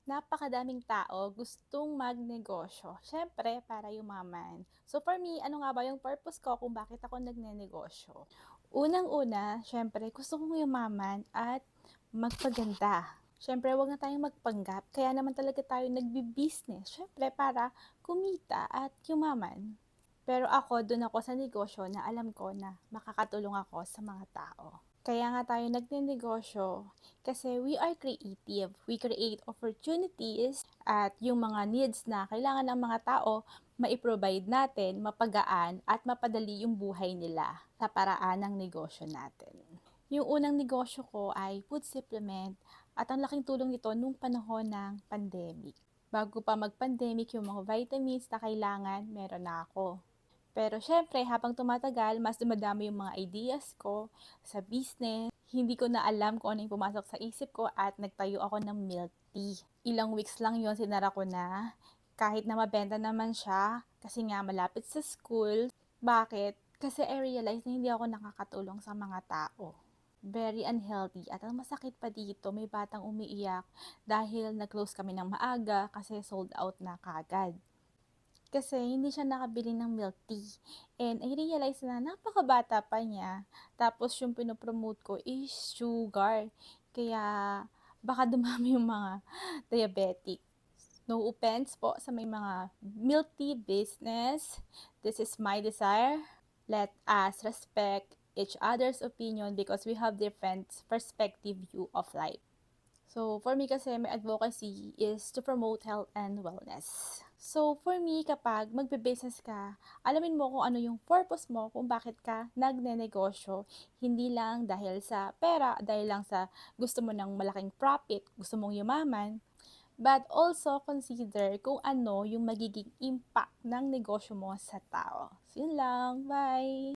Napakadaming tao gustong magnegosyo, siyempre para yumaman. So for me, ano nga ba yung purpose ko kung bakit ako nagnenegosyo? Unang-una, siyempre gusto kong yumaman at magpaganda. Siyempre, wag na tayong magpanggap, kaya naman talaga tayo nagbi-business, siyempre para kumita at yumaman. Pero ako, dun ako sa negosyo na alam ko na makakatulong ako sa mga tao. Kaya nga tayo nagnenegosyo kasi we are creative. We create opportunities at yung mga needs na kailangan ng mga tao, mai-provide natin, mapagaan at mapadali yung buhay nila sa paraan ng negosyo natin. Yung unang negosyo ko ay food supplement at ang laking tulong nito nung panahon ng pandemic. Bago pa mag-pandemic, yung mga vitamins na kailangan, meron na ako. Pero syempre, habang tumatagal, mas dumadami yung mga ideas ko sa business. Hindi ko na alam kung ano yung pumasok sa isip ko at nagtayo ako ng milk tea. Ilang weeks lang yon sinara ko na. Kahit na mabenta naman siya, kasi nga malapit sa school. Bakit? Kasi I realize na hindi ako nakakatulong sa mga tao. Very unhealthy. At ang masakit pa dito, may batang umiiyak dahil nag-close kami ng maaga kasi sold out na kagad. Kasi hindi siya nakabili ng milk tea. And I realized na napakabata pa niya. Tapos yung pinopromote ko is sugar. Kaya baka dumami yung mga diabetic. No offense po sa may mga milk tea business. This is my desire. Let us respect each other's opinion because we have different perspective view of life. So, for me kasi, my advocacy is to promote health and wellness. So, for me, kapag magbe-business ka, alamin mo kung ano yung purpose mo, kung bakit ka nagnenegosyo. Hindi lang dahil sa pera, dahil lang sa gusto mo ng malaking profit, gusto mong yumaman, but also consider kung ano yung magiging impact ng negosyo mo sa tao. So, yun lang. Bye!